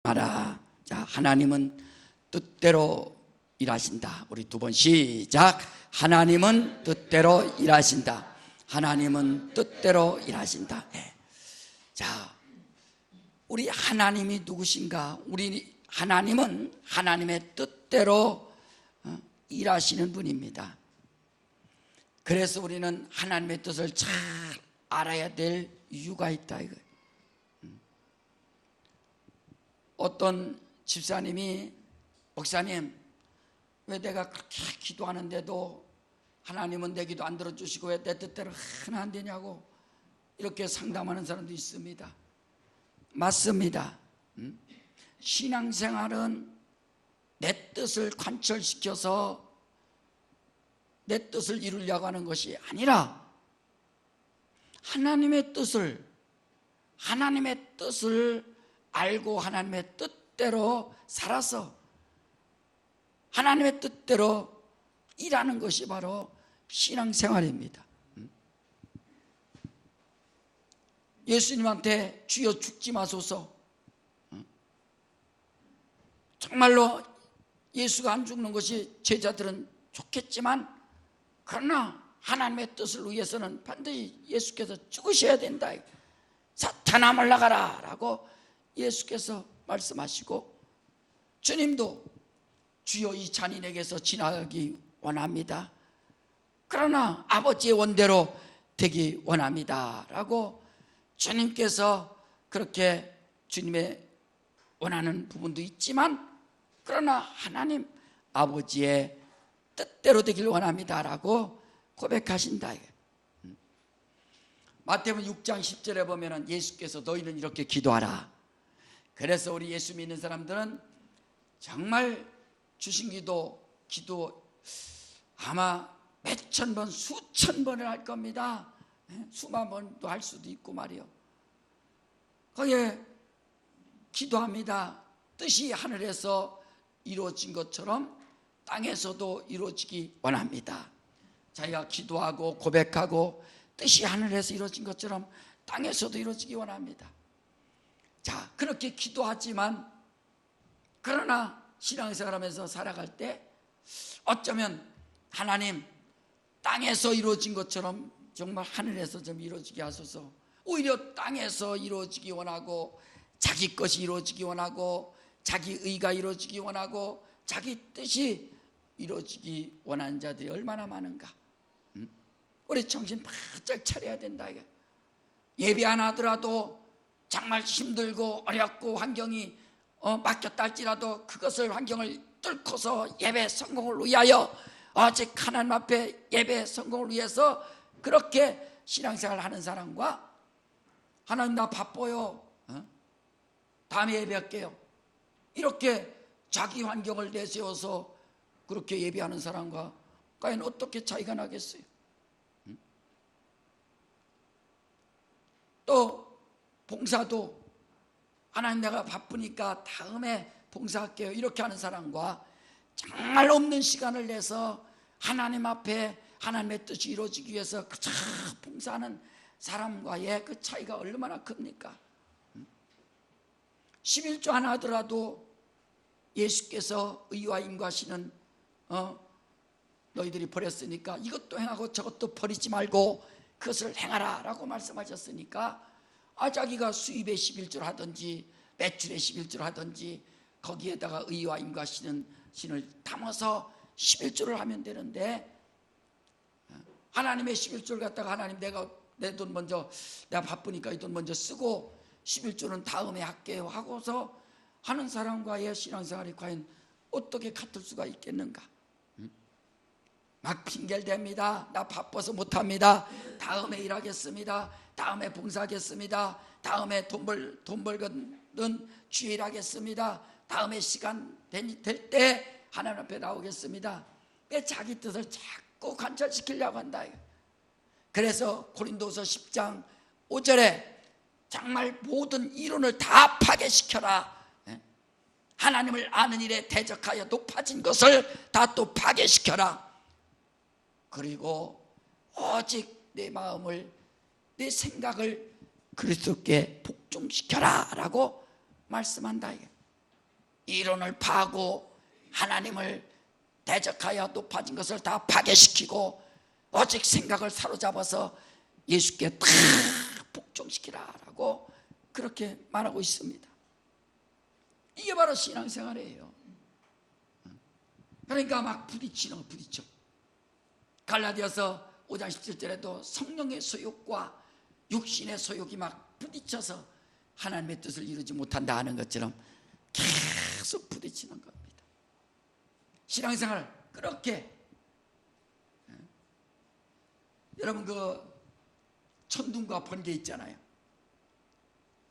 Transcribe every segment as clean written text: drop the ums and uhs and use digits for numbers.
하라. 자, 하나님은 뜻대로 일하신다. 우리 두 번 시작. 하나님은 뜻대로 일하신다. 하나님은 뜻대로 일하신다. 네. 자, 우리 하나님이 누구신가? 우리 하나님은 하나님의 뜻대로 일하시는 분입니다. 그래서 우리는 하나님의 뜻을 잘 알아야 될 이유가 있다 이거예요. 어떤 집사님이 목사님, 왜 내가 그렇게 기도하는데도 하나님은 내 기도 안 들어주시고 왜 내 뜻대로 하나 안 되냐고 이렇게 상담하는 사람도 있습니다. 맞습니다. 신앙생활은 내 뜻을 관철시켜서 내 뜻을 이루려고 하는 것이 아니라 하나님의 뜻을 알고 하나님의 뜻대로 살아서 하나님의 뜻대로 일하는 것이 바로 신앙생활입니다. 예수님한테 주여 죽지 마소서, 정말로 예수가 안 죽는 것이 제자들은 좋겠지만 그러나 하나님의 뜻을 위해서는 반드시 예수께서 죽으셔야 된다. 사탄아 물러가라 라고 예수께서 말씀하시고, 주님도 주여 이 잔인에게서 지나가기 원합니다. 그러나 아버지의 원대로 되기 원합니다 라고 주님께서 그렇게 주님의 원하는 부분도 있지만 그러나 하나님 아버지의 뜻대로 되길 원합니다 라고 고백하신다. 마태복음 6장 10절에 보면 예수께서 너희는 이렇게 기도하라. 그래서 우리 예수 믿는 사람들은 정말 주신 기도 아마 몇천 번 수천 번을 할 겁니다. 수만 번도 할 수도 있고 말이요. 거기에 기도합니다. 뜻이 하늘에서 이루어진 것처럼 땅에서도 이루어지기 원합니다. 자기가 기도하고 고백하고 뜻이 하늘에서 이루어진 것처럼 땅에서도 이루어지기 원합니다. 자, 그렇게 기도하지만 그러나 신앙생활하면서 살아갈 때 어쩌면 하나님 땅에서 이루어진 것처럼 정말 하늘에서 좀 이루어지게 하소서. 오히려 땅에서 이루어지기 원하고 자기 것이 이루어지기 원하고 자기 의가 이루어지기 원하고 자기 뜻이 이루어지기 원하는 자들이 얼마나 많은가. 우리 정신 바짝 차려야 된다. 예배 안 하더라도 정말 힘들고 어렵고 환경이 막혔다 할지라도 그것을 환경을 뚫고서 예배 성공을 위하여 오직 하나님 앞에 예배 성공을 위해서 그렇게 신앙생활 하는 사람과 하나님 나 바빠요, 다음에 예배할게요 이렇게 자기 환경을 내세워서 그렇게 예배하는 사람과 과연 어떻게 차이가 나겠어요? 또 봉사도 하나님 내가 바쁘니까 다음에 봉사할게요 이렇게 하는 사람과 정말 없는 시간을 내서 하나님 앞에 하나님의 뜻이 이루어지기 위해서 봉사하는 사람과의 그 차이가 얼마나 큽니까? 11조 하나 하더라도 예수께서 의와 인과시는 너희들이 버렸으니까 이것도 행하고 저것도 버리지 말고 그것을 행하라 라고 말씀하셨으니까 자기가 수입의 11조를 하든지 매출의 11조를 하든지 거기에다가 의와 인과시는 신을 담아서 11조를 하면 되는데 하나님의 11조를 갖다가 하나님 내가 내 돈 먼저 내가 바쁘니까 이 돈 먼저 쓰고 11조는 다음에 할게요 하고서 하는 사람과의 신앙생활이 과연 어떻게 같을 수가 있겠는가? 막 핑계를 댑니다. 나 바빠서 못합니다. 다음에 일하겠습니다. 다음에 봉사하겠습니다. 다음에 돈 벌거든 주일 하겠습니다. 다음에 시간 될 때 하나님 앞에 나오겠습니다. 왜 자기 뜻을 자꾸 관철시키려고 한다. 그래서 고린도서 10장 5절에 정말 모든 이론을 다 파괴시켜라. 하나님을 아는 일에 대적하여 높아진 것을 다 또 파괴시켜라. 그리고 오직 내 마음을 내 생각을 그리스도께 복종시켜라 라고 말씀한다. 이론을 파고 하나님을 대적하여 높아진 것을 다 파괴시키고 오직 생각을 사로잡아서 예수께 다 복종시키라라고 그렇게 말하고 있습니다. 이게 바로 신앙생활이에요. 그러니까 막 부딪혀. 갈라디아서 5장 17절에도 성령의 소욕과 육신의 소욕이 막 부딪혀서 하나님의 뜻을 이루지 못한다 하는 것처럼 계속 부딪히는 겁니다. 신앙생활 그렇게 여러분 그 천둥과 번개 있잖아요.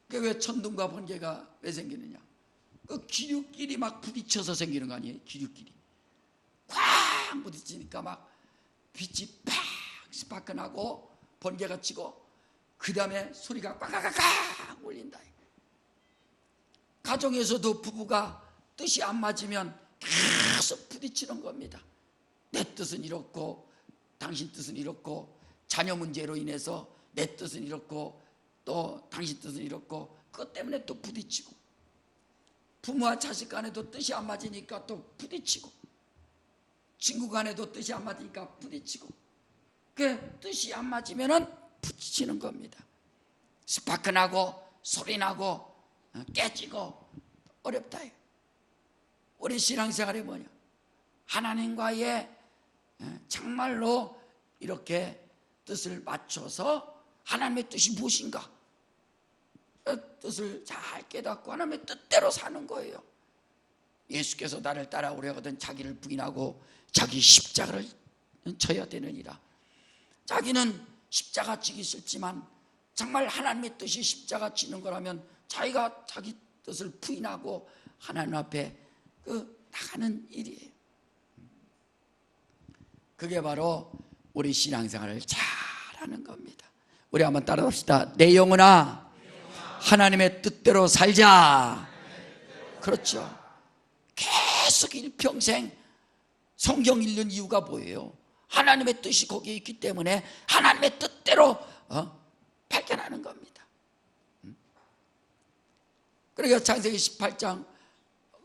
그게 왜 천둥과 번개가 왜 생기느냐? 그 기류끼리 막 부딪혀서 생기는 거 아니에요? 기류끼리 쾅 부딪히니까 막 빛이 팍 스파크나고 번개가 치고 그 다음에 소리가 꽉꽉꽉 울린다. 가정에서도 부부가 뜻이 안 맞으면 계속 부딪히는 겁니다. 내 뜻은 이렇고 당신 뜻은 이렇고 자녀 문제로 인해서 내 뜻은 이렇고 또 당신 뜻은 이렇고 그것 때문에 또 부딪히고 부모와 자식 간에도 뜻이 안 맞으니까 또 부딪히고 친구 간에도 뜻이 안 맞으니까 부딪히고 그 뜻이 안 맞으면은 부딪히는 겁니다. 스파크 나고 소리 나고 깨지고 어렵다. 우리 신앙생활이 뭐냐? 하나님과의 정말로 이렇게 뜻을 맞춰서 하나님의 뜻이 무엇인가 그 뜻을 잘 깨닫고 하나님의 뜻대로 사는 거예요. 예수께서 나를 따라오려거든 자기를 부인하고 자기 십자가를 져야 되느니라. 자기는 십자가 지기 싫지만 정말 하나님의 뜻이 십자가 지는 거라면 자기가 자기 뜻을 부인하고 하나님 앞에 나가는 일이에요. 그게 바로 우리 신앙생활을 잘하는 겁니다. 우리 한번 따라합시다. 내 영혼아 하나님의 뜻대로 살자. 그렇죠. 계속 일평생 성경 읽는 이유가 뭐예요? 하나님의 뜻이 거기에 있기 때문에 하나님의 뜻대로 발견하는 겁니다. 그러니까 창세기 18장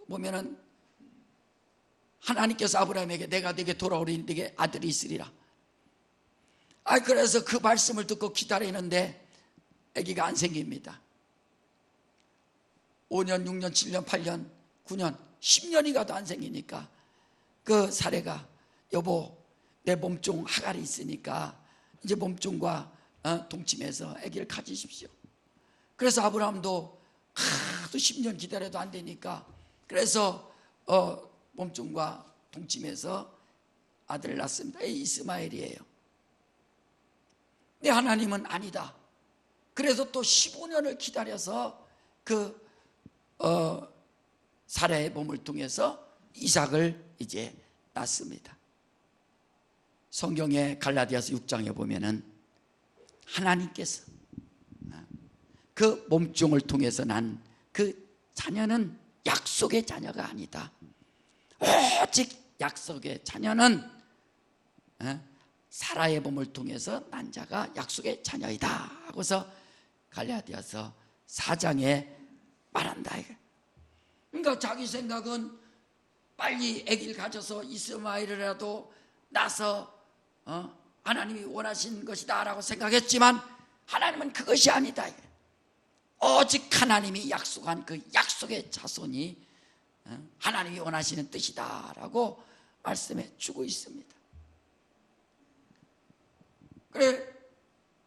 보면은 하나님께서 아브라함에게 내가 네게 돌아오리니 네게 아들이 있으리라. 그래서 그 말씀을 듣고 기다리는데 아기가 안 생깁니다. 5년, 6년, 7년, 8년, 9년, 10년이 가도 안 생기니까 그 사례가 여보 내 몸종 하갈이 있으니까 이제 몸종과 동침해서 아기를 가지십시오. 그래서 아브라함도 하도 10년 기다려도 안 되니까 그래서 몸종과 동침해서 아들을 낳습니다. 이스마엘이에요. 근데 하나님은 아니다. 그래서 또 15년을 기다려서 사라의 몸을 통해서 이삭을 이제 낳습니다. 성경의 갈라디아서 6장에 보면은 하나님께서 그 몸종을 통해서 난 그 자녀는 약속의 자녀가 아니다. 오직 약속의 자녀는 사라의 몸을 통해서 난 자가 약속의 자녀이다 하고서 갈라디아서 4장에 말한다. 그러니까 자기 생각은 빨리 아기를 가져서 이스마엘이라도 낳아서 하나님이 원하신 것이다 라고 생각했지만 하나님은 그것이 아니다. 오직 하나님이 약속한 그 약속의 자손이 하나님이 원하시는 뜻이다 라고 말씀해 주고 있습니다. 그래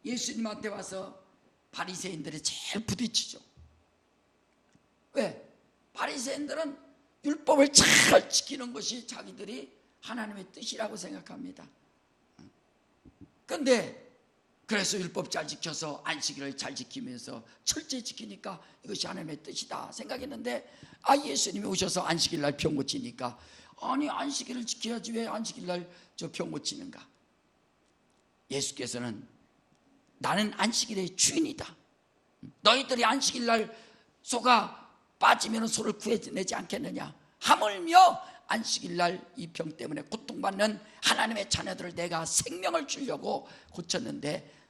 예수님한테 와서 바리새인들이 제일 부딪히죠. 왜? 바리새인들은 율법을 잘 지키는 것이 자기들이 하나님의 뜻이라고 생각합니다. 그런데 그래서 율법 잘 지켜서 안식일을 잘 지키면서 철저히 지키니까 이것이 하나님의 뜻이다 생각했는데 예수님이 오셔서 안식일 날 병 고치니까 아니 안식일을 지켜야지 왜 안식일 날 저 병 고치는가? 예수께서는 나는 안식일의 주인이다. 너희들이 안식일 날 소가 빠지면 소를 구해내지 않겠느냐? 하물며 안식일 날 이 병 때문에 고통받는 하나님의 자녀들을 내가 생명을 주려고 고쳤는데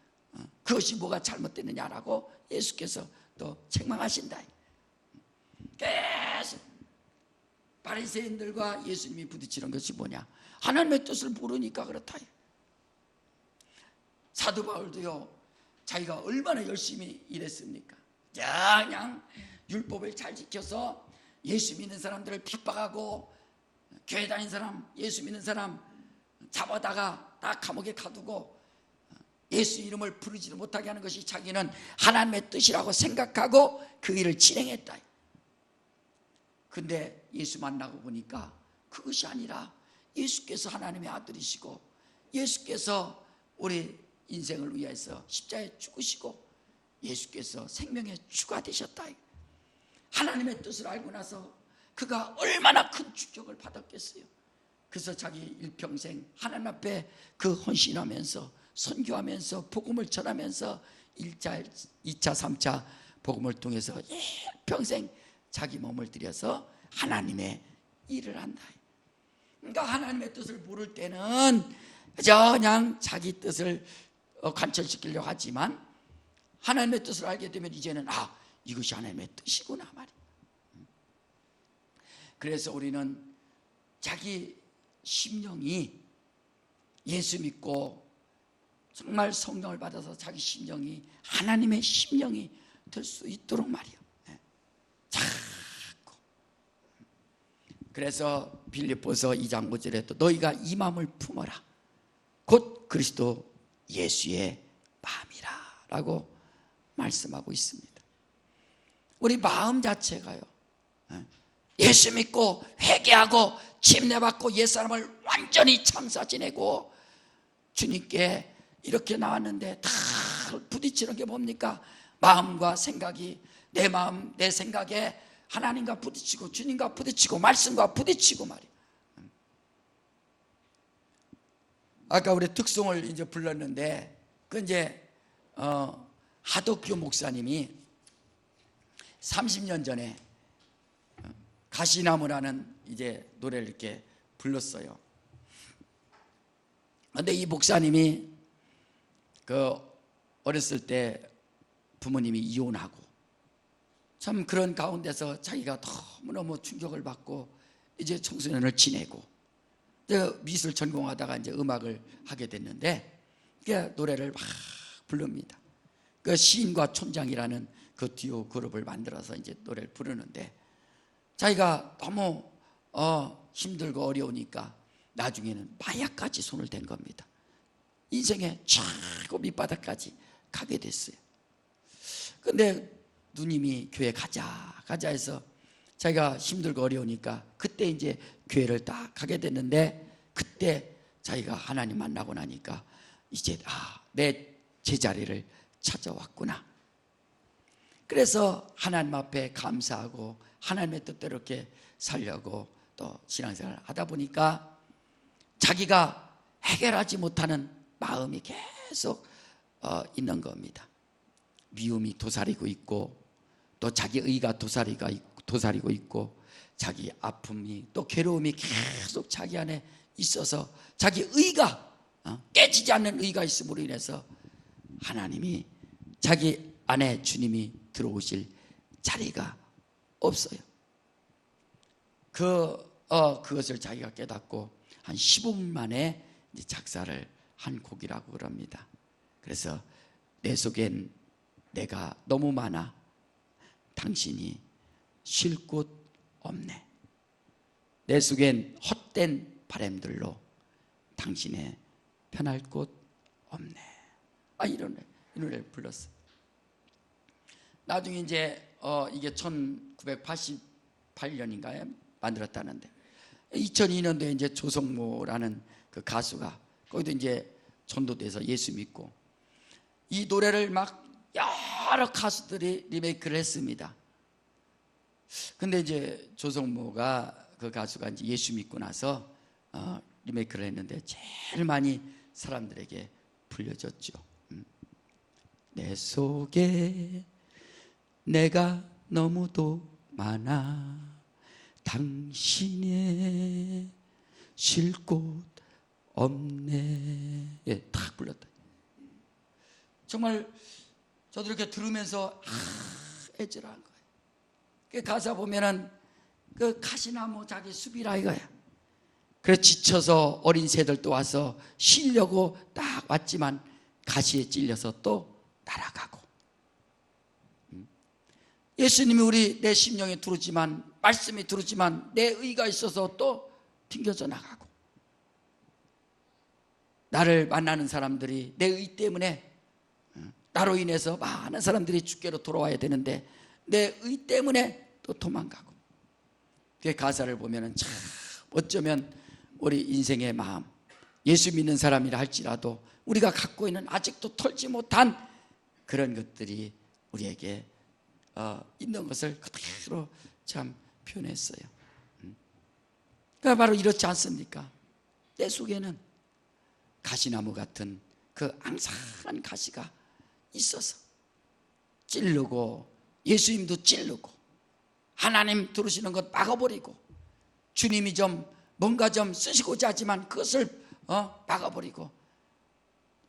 그것이 뭐가 잘못됐느냐라고 예수께서 또 책망하신다. 계속 바리새인들과 예수님이 부딪히는 것이 뭐냐? 하나님의 뜻을 모르니까 그렇다. 사도 바울도요, 자기가 얼마나 열심히 일했습니까? 그냥 율법을 잘 지켜서 예수 믿는 사람들을 핍박하고, 교회 다니는 사람, 예수 믿는 사람 잡아다가 다 감옥에 가두고 예수 이름을 부르지도 못하게 하는 것이 자기는 하나님의 뜻이라고 생각하고 그 일을 진행했다. 근데 예수 만나고 보니까 그것이 아니라 예수께서 하나님의 아들이시고 예수께서 우리 인생을 위해서 십자가에 죽으시고 예수께서 생명의 주가 되셨다. 하나님의 뜻을 알고 나서 그가 얼마나 큰 충격을 받았겠어요. 그래서 자기 일평생 하나님 앞에 그 헌신하면서 선교하면서 복음을 전하면서 1차, 2차, 3차 복음을 통해서 일평생 자기 몸을 들여서 하나님의 일을 한다. 그러니까 하나님의 뜻을 모를 때는 그냥 자기 뜻을 관철시키려고 하지만 하나님의 뜻을 알게 되면 이제는 이것이 하나님의 뜻이구나 말이야. 그래서 우리는 자기 심령이 예수 믿고 정말 성령을 받아서 자기 심령이 하나님의 심령이 될 수 있도록 말이야. 자꾸. 그래서 빌립보서 2장 5절에 또 너희가 이 마음을 품어라. 곧 그리스도 예수의 마음이라 라고 말씀하고 있습니다. 우리 마음 자체가요, 예수 믿고 회개하고 침례받고 옛사람을 완전히 참사 지내고 주님께 이렇게 나왔는데 다 부딪히는 게 뭡니까? 마음과 생각이, 내 마음 내 생각에 하나님과 부딪히고 주님과 부딪히고 말씀과 부딪히고 말이에요. 아까 우리 특송을 이제 불렀는데 그 이제 하덕규 목사님이 30년 전에 가시나무라는 이제 노래를 이렇게 불렀어요. 그런데 이 목사님이 그 어렸을 때 부모님이 이혼하고 참 그런 가운데서 자기가 너무너무 충격을 받고 이제 청소년을 지내고 미술 전공하다가 이제 음악을 하게 됐는데 노래를 막 부릅니다. 그 시인과 촌장이라는 그 듀오 그룹을 만들어서 이제 노래를 부르는데 자기가 너무 힘들고 어려우니까 나중에는 마약까지 손을 댄 겁니다. 인생의 최고 밑바닥까지 가게 됐어요. 근데 누님이 교회 가자 해서 자기가 힘들고 어려우니까 그때 이제 교회를 딱 가게 됐는데 그때 자기가 하나님 만나고 나니까 이제 내 제자리를 찾아왔구나. 그래서 하나님 앞에 감사하고 하나님의 뜻대로 이렇게 살려고 또 신앙생활을 하다 보니까 자기가 해결하지 못하는 마음이 계속 있는 겁니다. 미움이 도사리고 있고 또 자기 의가 도사리고 있고 자기 아픔이 또 괴로움이 계속 자기 안에 있어서 자기 의가 깨지지 않는 의가 있음으로 인해서 하나님이 자기 안에 주님이 들어오실 자리가 없어요. 그것을 자기가 깨닫고 한 15분 만에 이제 작사를 한 곡이라고 그럽니다. 그래서 내 속엔 내가 너무 많아 당신이 쉴 곳 없네. 내 속엔 헛된 바람들로 당신의 편할 곳 없네. 이 노래를 불렀어요. 나중에 이제 이게 1988년인가에 만들었다는데 2002년도에 이제 조성모라는 그 가수가 거기도 이제 전도돼서 예수 믿고 이 노래를 막 여러 가수들이 리메이크를 했습니다. 근데 이제 조성모가 그 가수가 이제 예수 믿고 나서 리메이크를 했는데 제일 많이 사람들에게 불려졌죠. 내 속에 내가 너무도 많아 당신의 쉴 곳 없네. 딱 불렀다. 정말 저도 이렇게 들으면서 애절한 거예요. 그 가사 보면은 그 가시나무 자기 숲이라 이거야. 그래 지쳐서 어린 새들도 와서 쉬려고 딱 왔지만 가시에 찔려서 또 날아가고. 예수님이 우리 내 심령에 두르지만, 말씀이 두르지만 내 의가 있어서 또 튕겨져 나가고, 나를 만나는 사람들이 내 의 때문에, 나로 인해서 많은 사람들이 주께로 돌아와야 되는데 내 의 때문에 또 도망가고. 그 가사를 보면은 참 어쩌면 우리 인생의 마음, 예수 믿는 사람이라 할지라도 우리가 갖고 있는 아직도 털지 못한 그런 것들이 우리에게 있는 것을 그대로 참 표현했어요. 그러니까 바로 이렇지 않습니까? 내 속에는 가시나무 같은 그 앙상한 가시가 있어서 찌르고, 예수님도 찌르고, 하나님 들으시는 것 막아버리고, 주님이 좀 뭔가 좀 쓰시고자 하지만 그것을 막아버리고,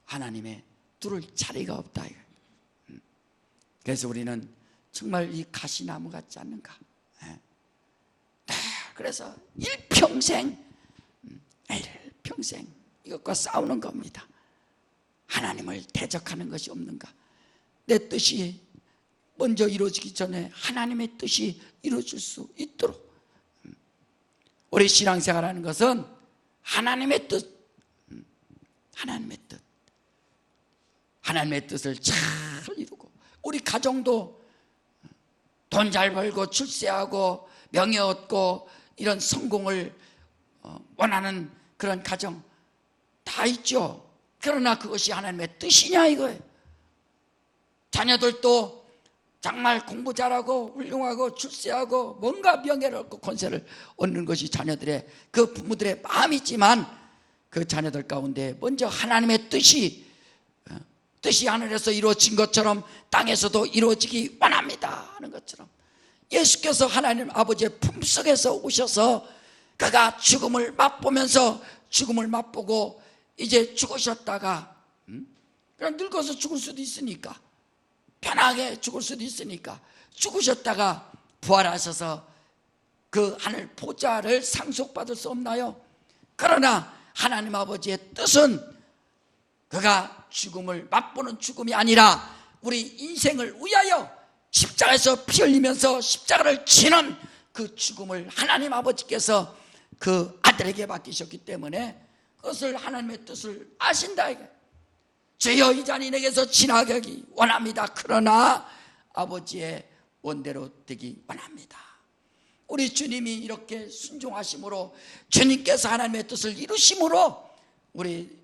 하나님의 뚫을 자리가 없다. 그래서 우리는 정말 이 가시나무 같지 않는가? 그래서 일평생 이것과 싸우는 겁니다. 하나님을 대적하는 것이 없는가? 내 뜻이 먼저 이루어지기 전에 하나님의 뜻이 이루어질 수 있도록. 우리 신앙생활하는 것은 하나님의 뜻, 하나님의 뜻을 잘 이루고, 우리 가정도 돈 잘 벌고 출세하고 명예 얻고 이런 성공을 원하는 그런 가정 다 있죠. 그러나 그것이 하나님의 뜻이냐 이거예요. 자녀들도 정말 공부 잘하고 훌륭하고 출세하고 뭔가 명예를 얻고 권세를 얻는 것이 자녀들의, 그 부모들의 마음이지만 그 자녀들 가운데 먼저 하나님의 뜻이 하늘에서 이루어진 것처럼 땅에서도 이루어지기 원합니다 하는 것처럼, 예수께서 하나님 아버지의 품속에서 오셔서 그가 죽음을 맛보면서, 죽음을 맛보고 이제 죽으셨다가 그냥 늙어서 죽을 수도 있으니까, 편하게 죽을 수도 있으니까 죽으셨다가 부활하셔서 그 하늘 보좌를 상속받을 수 없나요? 그러나 하나님 아버지의 뜻은 그가 죽음을 맛보는 죽음이 아니라 우리 인생을 위하여 십자가에서 피 흘리면서 십자가를 지는 그 죽음을 하나님 아버지께서 그 아들에게 맡기셨기 때문에 그것을, 하나님의 뜻을 아신다 이게. 주여 이 잔이 내게서 지나게 하기 원합니다. 그러나 아버지의 원대로 되기 원합니다. 우리 주님이 이렇게 순종하심으로, 주님께서 하나님의 뜻을 이루심으로 우리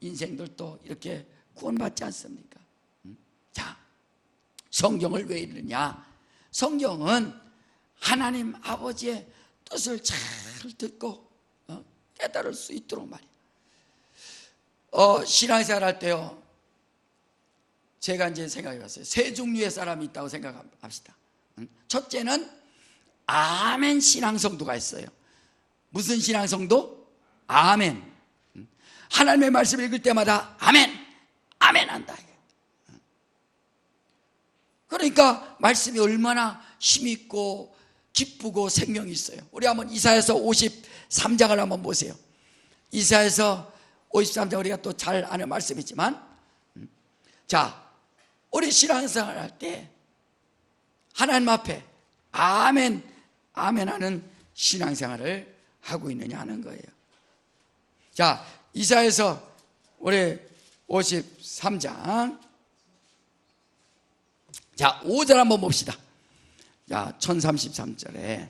인생들도 이렇게 구원받지 않습니까? 자, 성경을 왜 읽느냐? 성경은 하나님 아버지의 뜻을 잘 듣고 깨달을 수 있도록 말이에요. 신앙생활 할 때요, 제가 이제 생각해 봤어요. 세 종류의 사람이 있다고 생각합시다. 첫째는 아멘 신앙성도가 있어요. 무슨 신앙성도? 아멘. 하나님의 말씀을 읽을 때마다 아멘, 아멘 한다. 그러니까 말씀이 얼마나 힘있고 기쁘고 생명이 있어요. 우리 한번 이사야서 53장을 한번 보세요. 이사야서 53장 우리가 또 잘 아는 말씀이지만, 자, 우리 신앙생활 할 때 하나님 앞에 아멘, 아멘 하는 신앙생활을 하고 있느냐 하는 거예요. 자, 이사야서 우리 53장, 자 5절 한번 봅시다. 자 1033절에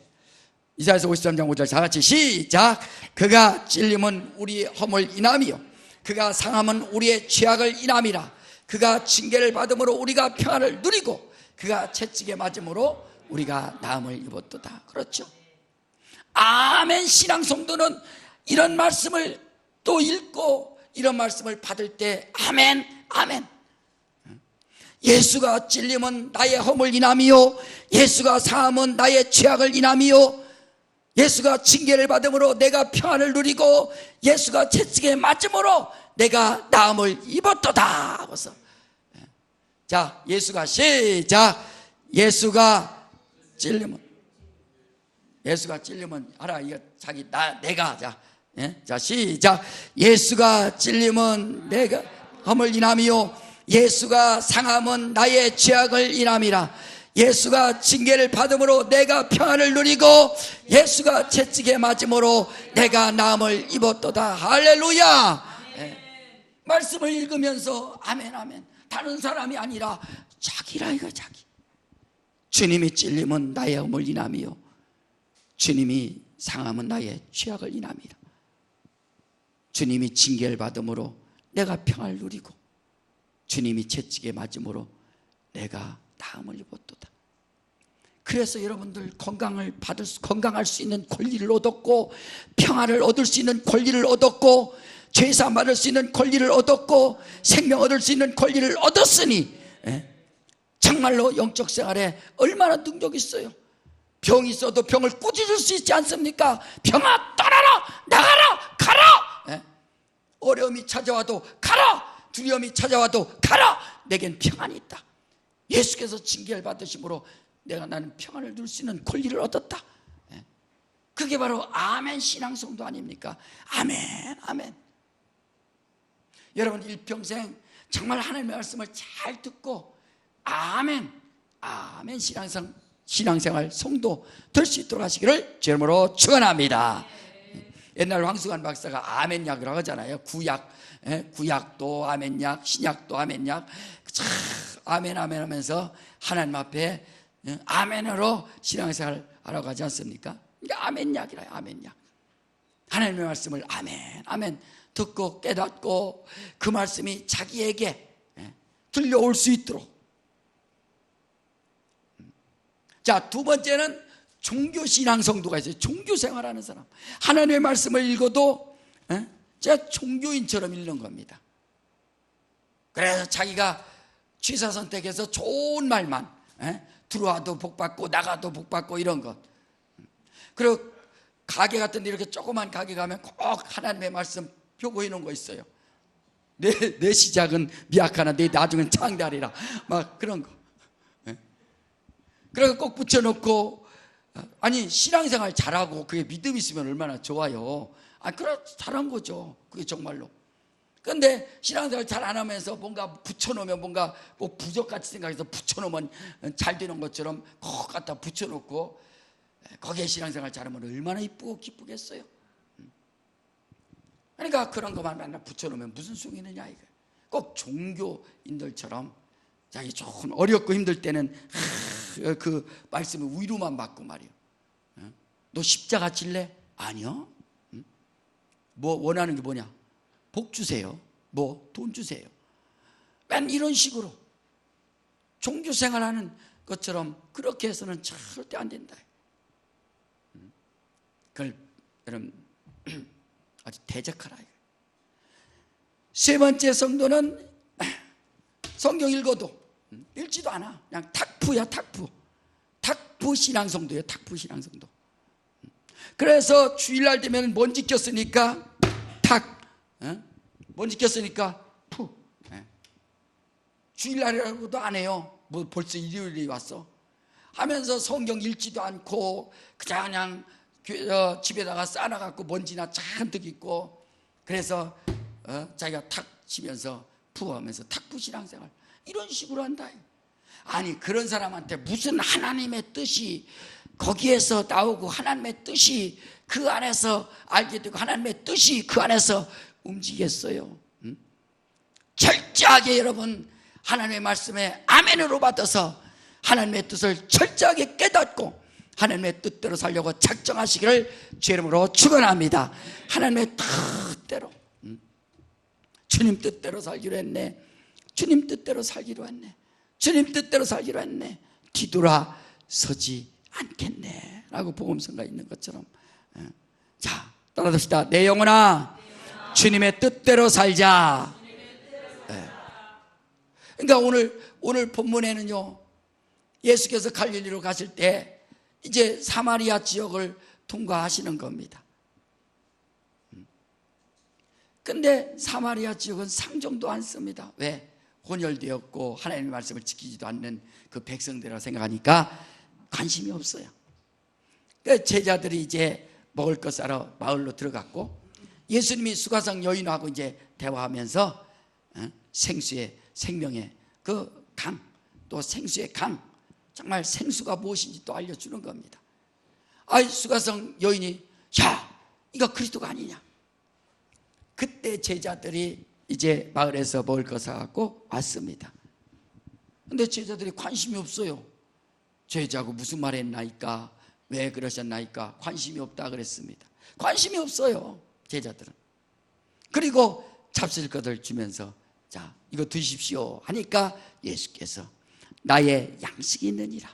이사야서 53장 5절 다 같이 시작. 그가 찔림은 우리의 허물 인함이요 그가 상함은 우리의 죄악을 인함이라. 그가 징계를 받음으로 우리가 평안을 누리고 그가 채찍에 맞음으로 우리가 나음을 입었도다. 그렇죠? 아멘 신앙 성도는 이런 말씀을 또 읽고 이런 말씀을 받을 때 아멘, 아멘. 예수가 찔림은 나의 허물 인함이요 예수가 상함은 나의 죄악을 인함이요 예수가 징계를 받음으로 내가 평안을 누리고 예수가 채찍에 맞음으로 내가 나음을 입었도다 하고서, 자 예수가 시작. 예수가 찔림은 예수가 찔리면 알아. 이거 자기 내가 자 시작. 예수가 찔리면 내가 함을 인함이요 예수가 상함은 나의 죄악을 인함이라. 예수가 징계를 받음으로 내가 평안을 누리고 예수가 채찍에 맞음으로 내가 나음을 입었도다. 할렐루야. 말씀을 읽으면서 아멘 아멘. 다른 사람이 아니라 자기라 이거 자기. 주님이 찔림은 나의 허물 인함이요 주님이 상함은 나의 죄악을 인함이라. 주님이 징계를 받음으로 내가 평안을 누리고 주님이 채찍에 맞음으로 내가 나음을 입었도다. 그래서 여러분들 건강할 수 있는 권리를 얻었고 평안을 얻을 수 있는 권리를 얻었고 죄사함 받을 수 있는 권리를 얻었고 생명 얻을 수 있는 권리를 얻었으니 정말로 영적 생활에 얼마나 능력이 있어요. 병이 있어도 병을 꾸짖을 수 있지 않습니까? 병아 떠나라 나가라 가라. 어려움이 찾아와도 가라. 두려움이 찾아와도 가라. 내겐 평안이 있다. 예수께서 징계를 받으심으로 나는 평안을 누릴 수 있는 권리를 얻었다. 그게 바로 아멘 신앙성도 아닙니까? 아멘 아멘. 여러분 일평생 정말 하나님의 말씀을 잘 듣고 아멘 아멘 신앙생활 성도 될 수 있도록 하시기를 주의 이름으로 축원합니다. 옛날 황수관 박사가 아멘약이라고 하잖아요. 구약도 아멘약, 신약도 아멘약. 아멘 아멘 하면서 하나님 앞에 아멘으로 신앙생활 하라고 하지 않습니까? 이게 아멘약이라요. 아멘약. 하나님의 말씀을 아멘 아멘 듣고 깨닫고 그 말씀이 자기에게 들려올 수 있도록. 자, 두 번째는 종교신앙 성도가 있어요. 종교생활하는 사람. 하나님의 말씀을 읽어도 제가 종교인처럼 읽는 겁니다. 그래서 자기가 취사 선택해서 좋은 말만 들어와도 복받고 나가도 복받고 이런 것. 그리고 가게 같은 데 이렇게 조그만 가게 가면 꼭 하나님의 말씀 표 보이는 거 있어요. 내 시작은 미약하나 내 나중은 창달이라 막 그런 거. 그래서 꼭 붙여놓고 아니 신앙생활 잘하고 그게 믿음 있으면 얼마나 좋아요. 그래 잘한 거죠. 그게 정말로. 그런데 신앙생활 잘 안 하면서 뭔가 붙여놓으면 뭔가 뭐 부적같이 생각해서 붙여놓으면 잘 되는 것처럼 꼭 갖다 붙여놓고 거기에 신앙생활 잘하면 얼마나 이쁘고 기쁘겠어요. 그러니까 그런 것만 맨날 붙여놓으면 무슨 소용이 있느냐 이거. 꼭 종교인들처럼 자기 조금 어렵고 힘들 때는 그 말씀을 위로만 받고 말이요. 너 십자가 질래? 아니요. 뭐 원하는 게 뭐냐? 복 주세요. 뭐 돈 주세요. 맨 이런 식으로 종교생활하는 것처럼 그렇게 해서는 절대 안 된다. 그걸 여러분 아주 대적하라. 세 번째 성도는 성경 읽어도 읽지도 않아. 그냥 탁푸야 탁푸. 탁푸 신앙성도예요. 탁푸 신앙성도. 그래서 주일날 되면 먼지 꼈으니까 탁. 먼지 꼈으니까 푸. 주일날이라고도 안 해요. 뭐 벌써 일요일이 왔어. 하면서 성경 읽지도 않고 그냥 집에다가 쌓아갖고 먼지나 잔뜩 있고 그래서 자기가 탁 치면서 푸 하면서 탁푸 신앙생활 이런 식으로 한다. 아니 그런 사람한테 무슨 하나님의 뜻이 거기에서 나오고 하나님의 뜻이 그 안에서 알게 되고 하나님의 뜻이 그 안에서 움직이겠어요. 철저하게 여러분 하나님의 말씀에 아멘으로 받아서 하나님의 뜻을 철저하게 깨닫고 하나님의 뜻대로 살려고 작정하시기를 주의 이름으로 축원합니다. 하나님의 뜻대로 주님 뜻대로 살기로 했네. 주님 뜻대로 살기로 했네. 주님 뜻대로 살기로 했네. 뒤돌아 서지 않겠네 라고 복음성가 있는 것처럼. 자 따라합시다. 내 영혼아 주님의 뜻대로 살자. 그러니까 오늘 본문에는요 예수께서 갈릴리로 가실 때 이제 사마리아 지역을 통과하시는 겁니다. 근데 사마리아 지역은 상종도 않습니다. 왜? 혼혈되었고 하나님의 말씀을 지키지도 않는 그 백성들이라고 생각하니까 관심이 없어요. 그 제자들이 이제 먹을 것 사러 마을로 들어갔고, 예수님이 수가성 여인하고 이제 대화하면서 생수의 생명의 그 강, 또 생수의 강, 정말 생수가 무엇인지 또 알려주는 겁니다. 수가성 여인이 야, 이거 그리스도가 아니냐. 그때 제자들이 이제 마을에서 먹을 거 사갖고 왔습니다. 근데 제자들이 관심이 없어요. 제자하고 무슨 말 했나이까, 왜 그러셨나이까, 관심이 없다 그랬습니다. 관심이 없어요, 제자들은. 그리고 잡수실 것을 주면서 자, 이거 드십시오 하니까 예수께서 나의 양식이 있느니라.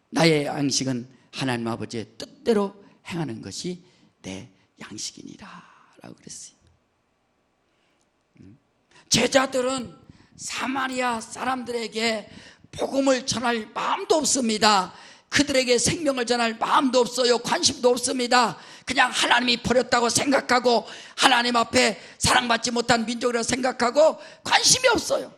나의 양식은 하나님 아버지의 뜻대로 행하는 것이 내 양식이니라 라고 그랬어요. 제자들은 사마리아 사람들에게 복음을 전할 마음도 없습니다. 그들에게 생명을 전할 마음도 없어요. 관심도 없습니다. 그냥 하나님이 버렸다고 생각하고 하나님 앞에 사랑받지 못한 민족이라고 생각하고 관심이 없어요.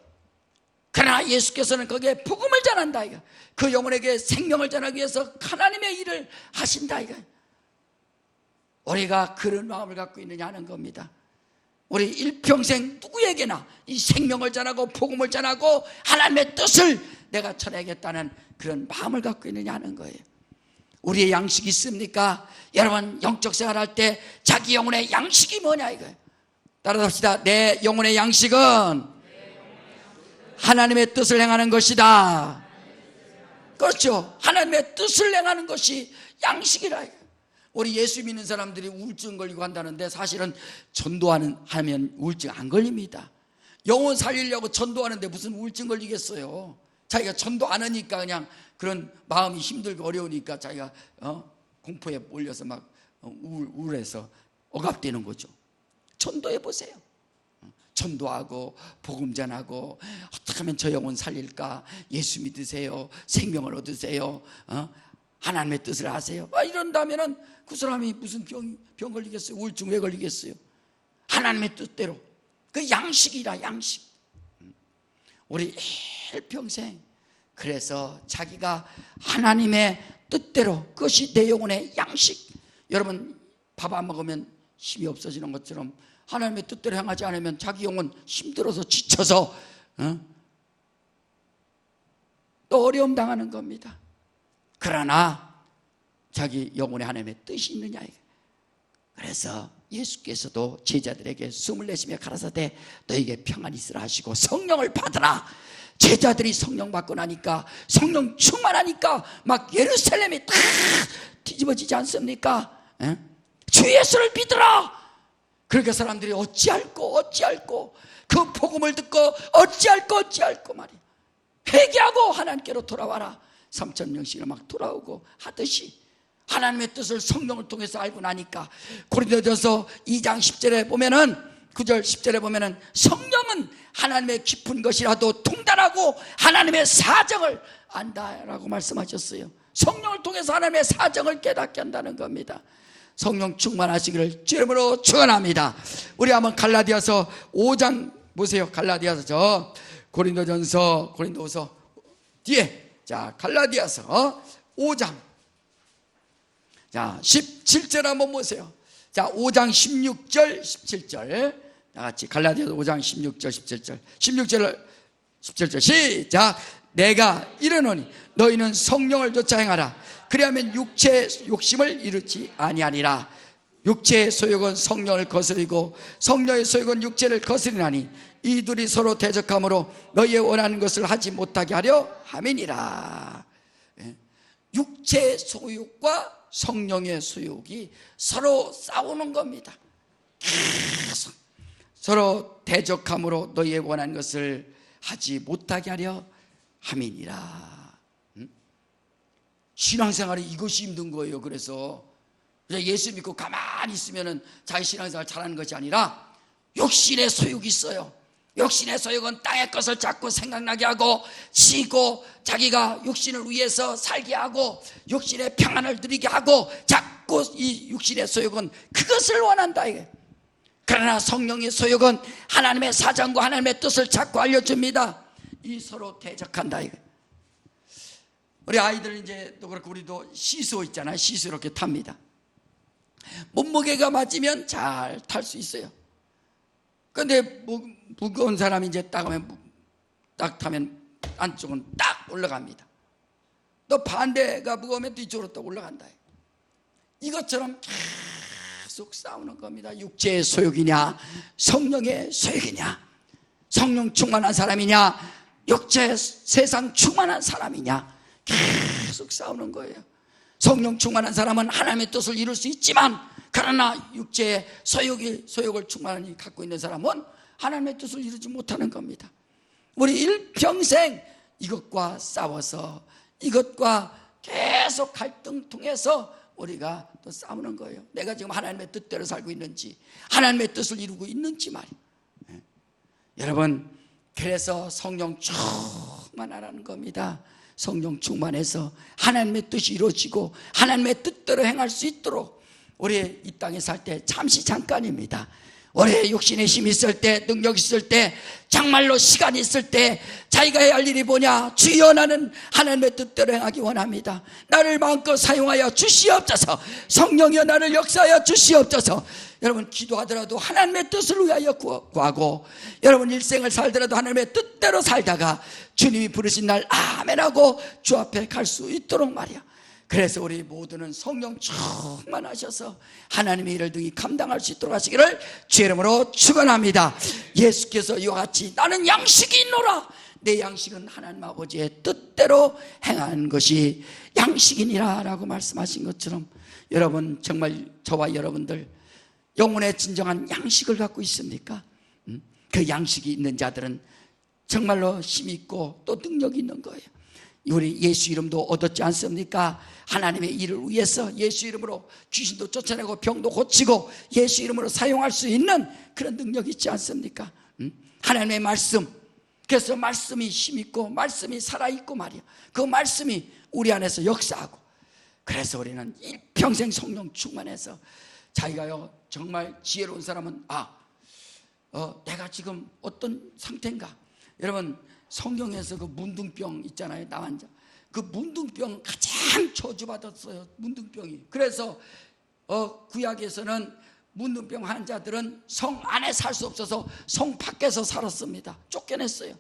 그러나 예수께서는 거기에 복음을 전한다 이거. 그 영혼에게 생명을 전하기 위해서 하나님의 일을 하신다 이거. 우리가 그런 마음을 갖고 있느냐 하는 겁니다. 우리 일평생 누구에게나 이 생명을 전하고 복음을 전하고 하나님의 뜻을 내가 전해야겠다는 그런 마음을 갖고 있느냐 하는 거예요. 우리의 양식이 있습니까? 여러분 영적 생활할 때 자기 영혼의 양식이 뭐냐 이거예요. 따라합시다. 내 영혼의 양식은 하나님의 뜻을 행하는 것이다. 그렇죠. 하나님의 뜻을 행하는 것이 양식이라 이거예요. 우리 예수 믿는 사람들이 우울증 걸리고 한다는데 사실은 하면 우울증 안 걸립니다. 영혼 살리려고 전도하는데 무슨 우울증 걸리겠어요. 자기가 전도 안 하니까 그냥 그런 마음이 힘들고 어려우니까 자기가 공포에 몰려서 막 우울해서 억압되는 거죠. 전도해 보세요. 전도하고 복음 전하고 어떻게 하면 저 영혼 살릴까, 예수 믿으세요, 생명을 얻으세요, 하나님의 뜻을 아세요. 이런다면은 그 사람이 무슨 병 걸리겠어요? 우울증 왜 걸리겠어요? 하나님의 뜻대로 그 양식이라 양식. 우리 일평생 그래서 자기가 하나님의 뜻대로 그것이 내 영혼의 양식. 여러분 밥 안 먹으면 힘이 없어지는 것처럼 하나님의 뜻대로 행하지 않으면 자기 영혼 힘들어서 지쳐서 또 어려움 당하는 겁니다. 그러나 자기 영혼에 하나님의 뜻이 있느냐. 그래서 예수께서도 제자들에게 숨을 내쉬며 가라사대 너에게 평안이 있으라 하시고 성령을 받으라. 제자들이 성령 받고 나니까, 성령 충만하니까 막 예루살렘이 다 뒤집어지지 않습니까? 주 예수를 믿으라. 그러니까 사람들이 어찌할꼬 그 복음을 듣고 어찌할꼬 말이야. 회개하고 하나님께로 돌아와라. 3,000명씩이나 막 돌아오고 하듯이 하나님의 뜻을 성령을 통해서 알고 나니까 고린도전서 2장 10절에 보면은 9절 10절에 보면은 성령은 하나님의 깊은 것이라도 통달하고 하나님의 사정을 안다라고 말씀하셨어요. 성령을 통해서 하나님의 사정을 깨닫게 한다는 겁니다. 성령 충만하시기를 주님으로 축원합니다. 우리 한번 갈라디아서 5장 보세요. 갈라디아서 고린도서 뒤에 자 갈라디아서 5장 자 17절 한번 보세요. 자 5장 16절 17절 다 같이 갈라디아서 5장 16절 17절 17절 시작. 내가 이르노니 너희는 성령을 좇아 행하라. 그리하면 육체의 욕심을 이루지 아니하니라. 육체의 소욕은 성령을 거스리고 성령의 소욕은 육체를 거스리나니 이 둘이 서로 대적함으로 너희의 원하는 것을 하지 못하게 하려 함이니라. 육체의 소욕과 성령의 소욕이 서로 싸우는 겁니다. 계속 서로 대적함으로 너희의 원하는 것을 하지 못하게 하려 함이니라. 신앙생활이 이것이 힘든 거예요. 그래서 예수 믿고 가만히 있으면 자기 신앙생활 잘하는 것이 아니라 육신의 소욕이 있어요. 육신의 소욕은 땅의 것을 자꾸 생각나게 하고 치고 자기가 육신을 위해서 살게 하고 육신의 평안을 누리게 하고 자꾸 이 육신의 소욕은 그것을 원한다 이게. 그러나 성령의 소욕은 하나님의 사정과 하나님의 뜻을 자꾸 알려줍니다. 이 서로 대적한다 이게. 우리 아이들 이제 또 그렇고 우리도 시소 있잖아요. 시소 이렇게 탑니다. 몸무게가 맞으면 잘 탈 수 있어요. 근데 무거운 사람이 이제 딱 타면 안쪽은 딱 올라갑니다. 또 반대가 무거우면 뒤쪽으로 또 올라간다. 이것처럼 계속 싸우는 겁니다. 육체의 소욕이냐 성령의 소욕이냐, 성령 충만한 사람이냐 육체 세상 충만한 사람이냐, 계속 싸우는 거예요. 성령 충만한 사람은 하나님의 뜻을 이룰 수 있지만, 그러나 육체의 소욕을 충만히 갖고 있는 사람은 하나님의 뜻을 이루지 못하는 겁니다. 우리 일평생 이것과 싸워서, 이것과 계속 갈등 통해서 우리가 또 싸우는 거예요. 내가 지금 하나님의 뜻대로 살고 있는지, 하나님의 뜻을 이루고 있는지 말이에요. 여러분, 그래서 성령 충만하라는 겁니다. 성령 충만해서 하나님의 뜻이 이루어지고 하나님의 뜻대로 행할 수 있도록, 우리 이 땅에 살 때 잠시 잠깐입니다. 올해 육신의 힘이 있을 때, 능력 있을 때, 정말로 시간이 있을 때 자기가 해야 할 일이 뭐냐? 주여, 나는 하나님의 뜻대로 행하기 원합니다. 나를 마음껏 사용하여 주시옵소서. 성령이여, 나를 역사하여 주시옵소서. 여러분, 기도하더라도 하나님의 뜻을 위하여 구하고, 여러분 일생을 살더라도 하나님의 뜻대로 살다가 주님이 부르신 날 아멘하고 주 앞에 갈 수 있도록 말이야. 그래서 우리 모두는 성령 충만하셔서 하나님의 일을 등이 감당할 수 있도록 하시기를 주의 이름으로 축원합니다. 예수께서 이와 같이 나는 양식이 있노라, 내 양식은 하나님 아버지의 뜻대로 행하는 것이 양식이니라 라고 말씀하신 것처럼, 여러분 정말 저와 여러분들 영혼의 진정한 양식을 갖고 있습니까? 그 양식이 있는 자들은 정말로 힘이 있고 또 능력이 있는 거예요. 우리 예수 이름도 얻었지 않습니까? 하나님의 일을 위해서 예수 이름으로 귀신도 쫓아내고 병도 고치고 예수 이름으로 사용할 수 있는 그런 능력이 있지 않습니까? 하나님의 말씀, 그래서 말씀이 힘있고 말씀이 살아있고 말이야. 그 말씀이 우리 안에서 역사하고, 그래서 우리는 일평생 성령 충만해서 자기가요 정말 지혜로운 사람은 내가 지금 어떤 상태인가. 여러분, 성경에서 그 문둥병 있잖아요, 나환자. 그 문둥병 가장 저주받았어요, 문둥병이. 그래서 구약에서는 문둥병 환자들은 성 안에 살 수 없어서 성 밖에서 살았습니다. 쫓겨냈어요.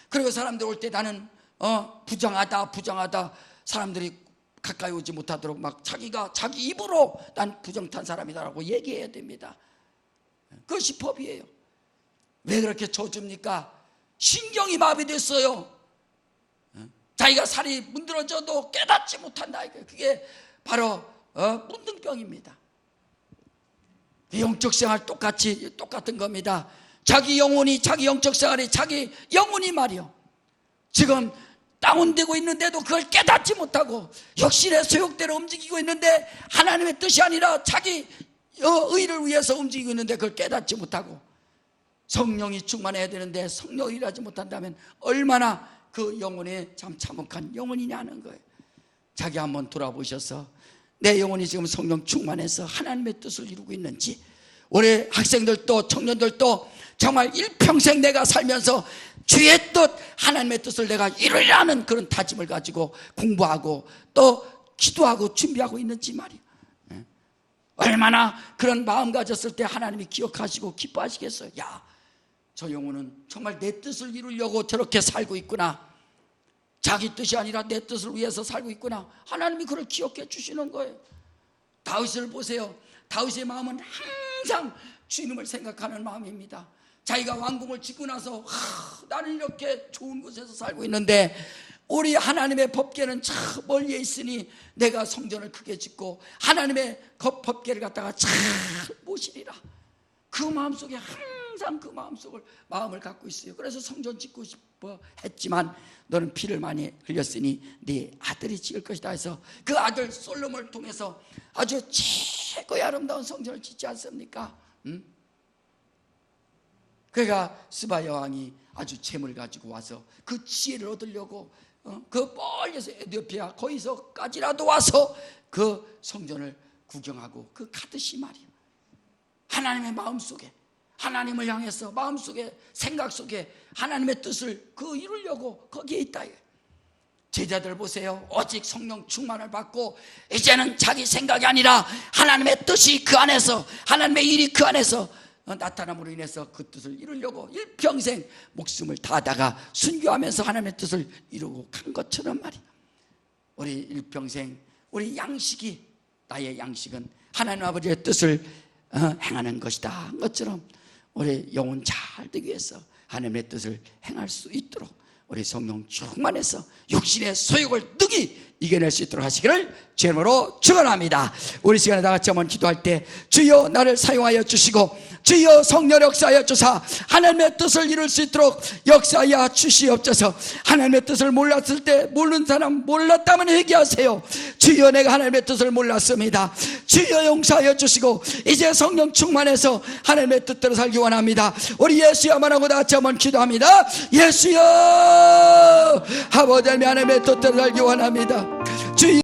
그리고 사람들 올 때 나는 부정하다 사람들이 가까이 오지 못하도록 막 자기가 자기 입으로 난 부정탄 사람이다라고 얘기해야 됩니다. 그것이 법이에요. 왜 그렇게 저줍니까? 신경이 마비됐어요. 자기가 살이 문드러져도 깨닫지 못한다. 그게 바로 문둥병입니다. 영적 생활 똑같은 겁니다. 자기 영혼이, 자기 영적 생활이, 자기 영혼이 말이요, 지금 다운되고 있는데도 그걸 깨닫지 못하고 육신의 소욕대로 움직이고 있는데, 하나님의 뜻이 아니라 자기 의를 위해서 움직이고 있는데 그걸 깨닫지 못하고, 성령이 충만해야 되는데 성령이 일하지 못한다면 얼마나 그 영혼이 참 참혹한 영혼이냐는 거예요. 자기 한번 돌아보셔서 내 영혼이 지금 성령 충만해서 하나님의 뜻을 이루고 있는지, 우리 학생들도 청년들도 정말 일평생 내가 살면서 주의 뜻, 하나님의 뜻을 내가 이루려는 그런 다짐을 가지고 공부하고 또 기도하고 준비하고 있는지 말이에요. 얼마나 그런 마음 가졌을 때 하나님이 기억하시고 기뻐하시겠어요. 야, 저 영혼은 정말 내 뜻을 이루려고 저렇게 살고 있구나, 자기 뜻이 아니라 내 뜻을 위해서 살고 있구나. 하나님이 그걸 기억해 주시는 거예요. 다윗을 보세요. 다윗의 마음은 항상 주님을 생각하는 마음입니다. 자기가 왕궁을 짓고 나서 나는 이렇게 좋은 곳에서 살고 있는데 우리 하나님의 법궤는 저 멀리에 있으니 내가 성전을 크게 짓고 하나님의 법궤를 갖다가 잘 모시리라. 그 마음속에 항상 그 마음을 갖고 있어요. 그래서 성전 짓고 싶어 했지만 너는 피를 많이 흘렸으니 네 아들이 지을 것이다 해서 그 아들 솔로몬을 통해서 아주 최고의 아름다운 성전을 짓지 않습니까? 그러니까 스바 여왕이 아주 재물을 가지고 와서 그 지혜를 얻으려고 그 멀리서 에티오피아 거기서까지라도 와서 그 성전을 구경하고 그 가듯이 말이야. 하나님의 마음속에, 하나님을 향해서 마음속에, 생각 속에 하나님의 뜻을 이루려고 거기에 있다. 제자들 보세요. 오직 성령 충만을 받고 이제는 자기 생각이 아니라 하나님의 뜻이 그 안에서, 하나님의 일이 그 안에서 나타남으로 인해서 그 뜻을 이루려고 일평생 목숨을 다하다가 순교하면서 하나님의 뜻을 이루고 간 것처럼 말이야. 우리 일평생 우리 양식이, 나의 양식은 하나님 아버지의 뜻을 행하는 것이다 한 것처럼 우리 영혼 잘 되기 위해서 하나님의 뜻을 행할 수 있도록 우리 성령 충만해서 육신의 소욕을 능히 이겨낼 수 있도록 하시기를 주님으로 축원합니다. 우리 시간에 다 같이 한번 기도할 때, 주여 나를 사용하여 주시고 주여 성령 역사하여 주사 하나님의 뜻을 이룰 수 있도록 역사하여 주시옵소서. 하나님의 뜻을 몰랐을 때 모르는 사람 몰랐다면 회개하세요. 주여 내가 하나님의 뜻을 몰랐습니다. 주여 용서하여 주시고 이제 성령 충만해서 하나님의 뜻대로 살기 원합니다. 우리 예수야만 하고 다 같이 한번 기도합니다. 예수여, 아버지 하나님의 뜻대로 살기 원합니다. 주여